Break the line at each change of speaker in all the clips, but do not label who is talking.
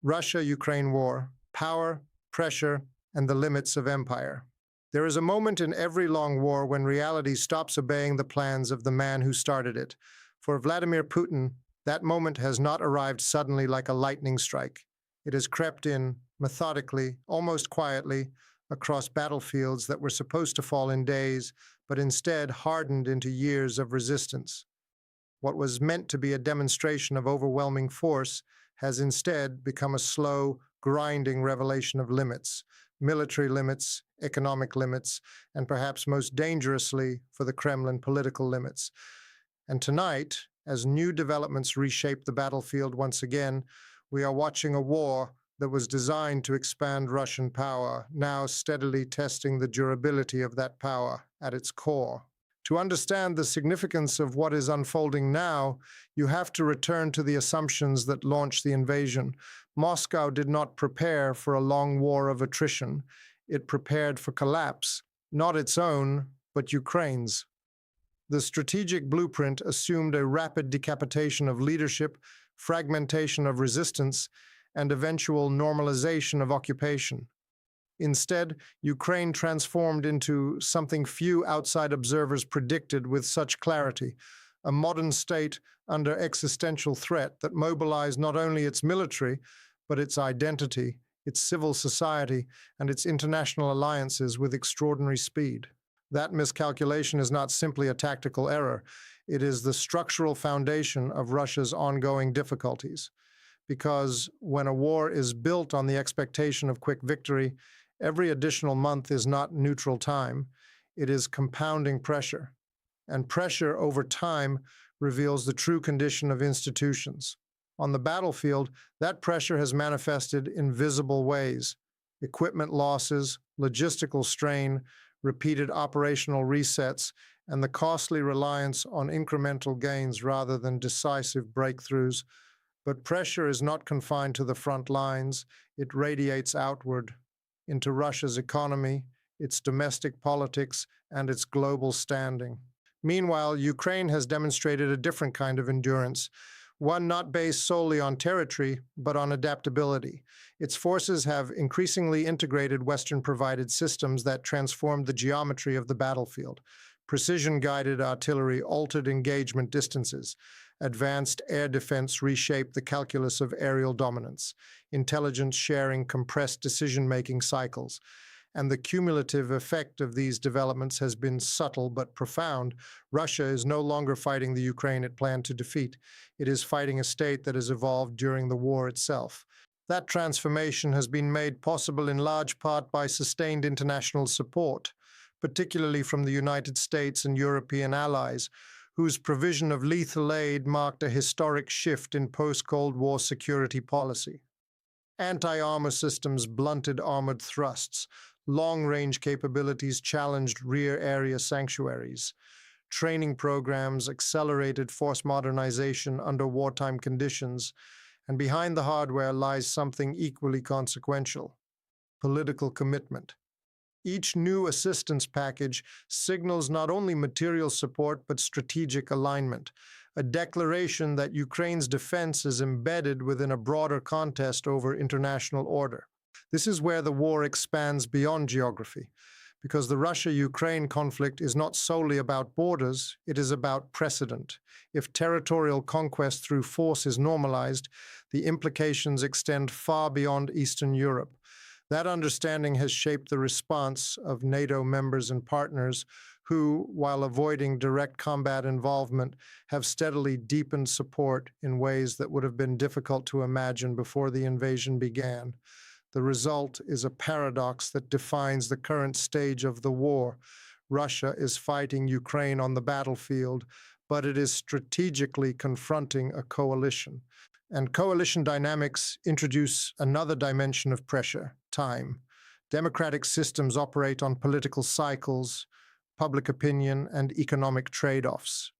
Russia-Ukraine war, power, pressure, and the limits of empire. There is a moment in every long war when reality stops obeying the plans of the man who started it. For Vladimir Putin, that moment has not arrived suddenly like a lightning strike. It has crept in, methodically, almost quietly, across battlefields that were supposed to fall in days, but instead hardened into years of resistance. What was meant to be a demonstration of overwhelming force has instead become a slow, grinding revelation of limits, military limits, economic limits, and perhaps most dangerously for the Kremlin, political limits. And tonight, as new developments reshape the battlefield once again, we are watching a war that was designed to expand Russian power, now steadily testing the durability of that power at its core. To understand the significance of what is unfolding now, you have to return to the assumptions that launched the invasion. Moscow did not prepare for a long war of attrition. It prepared for collapse, not its own, but Ukraine's. The strategic blueprint assumed a rapid decapitation of leadership, fragmentation of resistance, and eventual normalization of occupation. Instead, Ukraine transformed into something few outside observers predicted with such clarity, a modern state under existential threat that mobilized not only its military, but its identity, its civil society, and its international alliances with extraordinary speed. That miscalculation is not simply a tactical error. It is the structural foundation of Russia's ongoing difficulties. Because when a war is built on the expectation of quick victory, every additional month is not neutral time. It is compounding pressure. And pressure over time reveals the true condition of institutions. On the battlefield, that pressure has manifested in visible ways: equipment losses, logistical strain, repeated operational resets, and the costly reliance on incremental gains rather than decisive breakthroughs. But pressure is not confined to the front lines. It radiates outward into Russia's economy, its domestic politics, and its global standing. Meanwhile, Ukraine has demonstrated a different kind of endurance, one not based solely on territory, but on adaptability. Its forces have increasingly integrated Western-provided systems that transformed the geometry of the battlefield. Precision-guided artillery altered engagement distances. Advanced air defense reshaped the calculus of aerial dominance. Intelligence sharing compressed decision-making cycles. And the cumulative effect of these developments has been subtle but profound. Russia is no longer fighting the Ukraine it planned to defeat. It is fighting a state that has evolved during the war itself. That transformation has been made possible in large part by sustained international support, particularly from the United States and European allies, whose provision of lethal aid marked a historic shift in post-Cold War security policy. Anti-armor systems blunted armored thrusts. Long-range capabilities challenged rear-area sanctuaries. Training programs accelerated force modernization under wartime conditions. And behind the hardware lies something equally consequential: political commitment. Each new assistance package signals not only material support but strategic alignment, a declaration that Ukraine's defense is embedded within a broader contest over international order. This is where the war expands beyond geography, because the Russia-Ukraine conflict is not solely about borders, it is about precedent. If territorial conquest through force is normalized, the implications extend far beyond Eastern Europe. That understanding has shaped the response of NATO members and partners who, while avoiding direct combat involvement, have steadily deepened support in ways that would have been difficult to imagine before the invasion began. The result is a paradox that defines the current stage of the war. Russia is fighting Ukraine on the battlefield, but it is strategically confronting a coalition. And coalition dynamics introduce another dimension of pressure: time. Democratic systems operate on political cycles, public opinion, and economic trade-offs.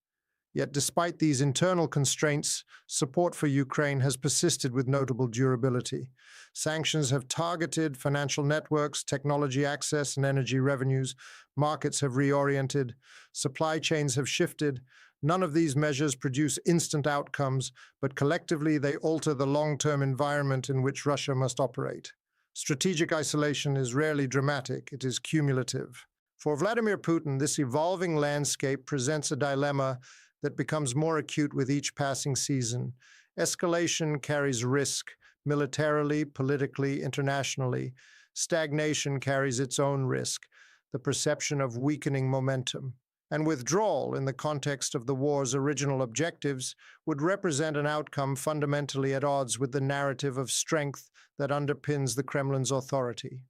Yet despite these internal constraints, support for Ukraine has persisted with notable durability. Sanctions have targeted financial networks, technology access, and energy revenues. Markets have reoriented. Supply chains have shifted. None of these measures produce instant outcomes, but collectively they alter the long-term environment in which Russia must operate. Strategic isolation is rarely dramatic, it is cumulative. For Vladimir Putin, this evolving landscape presents a dilemma that becomes more acute with each passing season. Escalation carries risk, militarily, politically, internationally. Stagnation carries its own risk, the perception of weakening momentum. And withdrawal, in the context of the war's original objectives, would represent an outcome fundamentally at odds with the narrative of strength that underpins the Kremlin's authority.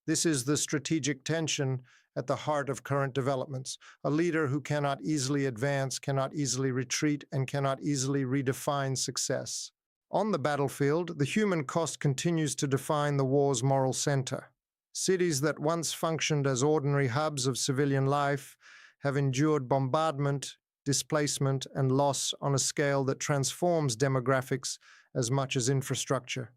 This is the strategic tension at the heart of current developments. A leader who cannot easily advance, cannot easily retreat, and cannot easily redefine success. On the battlefield, the human cost continues to define the war's moral center. Cities that once functioned as ordinary hubs of civilian life have endured bombardment, displacement, and loss on a scale that transforms demographics as much as infrastructure.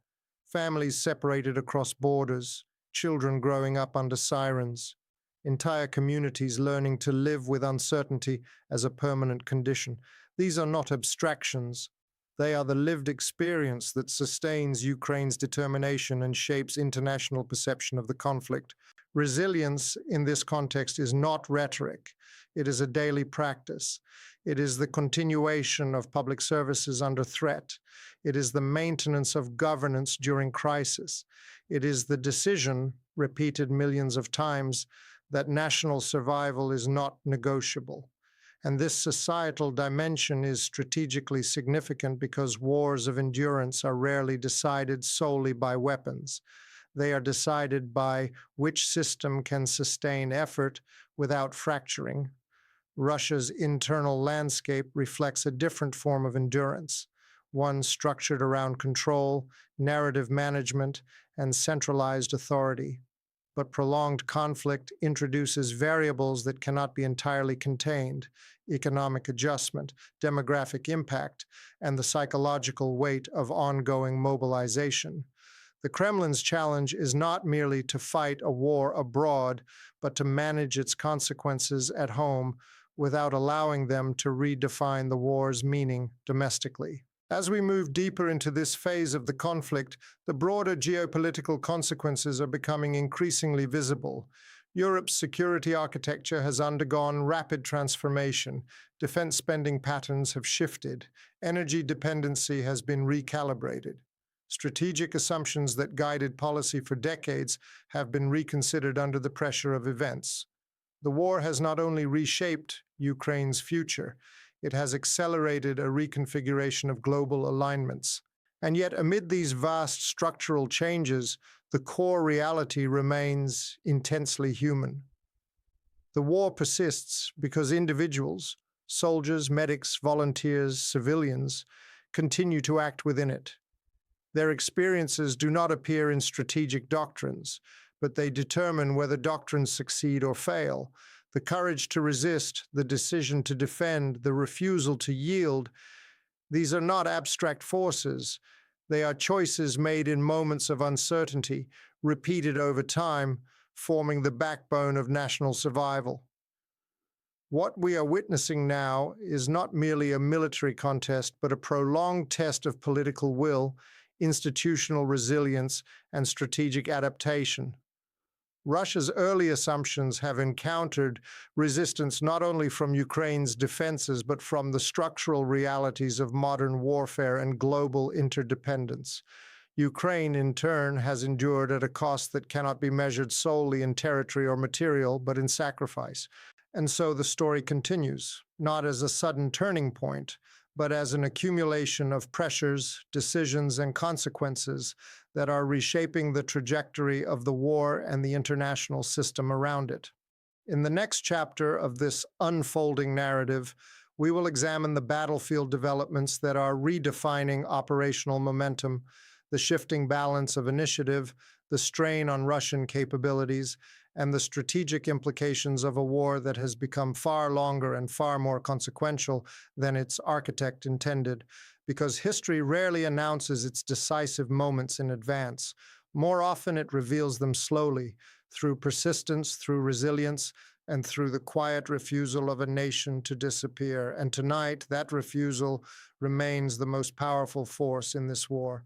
Families separated across borders, children growing up under sirens, entire communities learning to live with uncertainty as a permanent condition. These are not abstractions. They are the lived experience that sustains Ukraine's determination and shapes international perception of the conflict. Resilience in this context is not rhetoric. It is a daily practice. It is the continuation of public services under threat. It is the maintenance of governance during crisis. It is the decision, repeated millions of times, that national survival is not negotiable. And this societal dimension is strategically significant because wars of endurance are rarely decided solely by weapons. They are decided by which system can sustain effort without fracturing. Russia's internal landscape reflects a different form of endurance, one structured around control, narrative management, and centralized authority. But prolonged conflict introduces variables that cannot be entirely contained: economic adjustment, demographic impact, and the psychological weight of ongoing mobilization. The Kremlin's challenge is not merely to fight a war abroad, but to manage its consequences at home without allowing them to redefine the war's meaning domestically. As we move deeper into this phase of the conflict, the broader geopolitical consequences are becoming increasingly visible. Europe's security architecture has undergone rapid transformation. Defense spending patterns have shifted. Energy dependency has been recalibrated. Strategic assumptions that guided policy for decades have been reconsidered under the pressure of events. The war has not only reshaped Ukraine's future, it has accelerated a reconfiguration of global alignments. And yet, amid these vast structural changes, the core reality remains intensely human. The war persists because individuals, soldiers, medics, volunteers, civilians, continue to act within it. Their experiences do not appear in strategic doctrines, but they determine whether doctrines succeed or fail. The courage to resist, the decision to defend, the refusal to yield, these are not abstract forces. They are choices made in moments of uncertainty, repeated over time, forming the backbone of national survival. What we are witnessing now is not merely a military contest, but a prolonged test of political will, institutional resilience, and strategic adaptation. Russia's early assumptions have encountered resistance not only from Ukraine's defenses, but from the structural realities of modern warfare and global interdependence. Ukraine, in turn, has endured at a cost that cannot be measured solely in territory or material, but in sacrifice. And so the story continues, not as a sudden turning point, but as an accumulation of pressures, decisions, and consequences that are reshaping the trajectory of the war and the international system around it. In the next chapter of this unfolding narrative, we will examine the battlefield developments that are redefining operational momentum, the shifting balance of initiative, the strain on Russian capabilities, and the strategic implications of a war that has become far longer and far more consequential than its architect intended, because history rarely announces its decisive moments in advance. More often, it reveals them slowly, through persistence, through resilience, and through the quiet refusal of a nation to disappear. And tonight, that refusal remains the most powerful force in this war.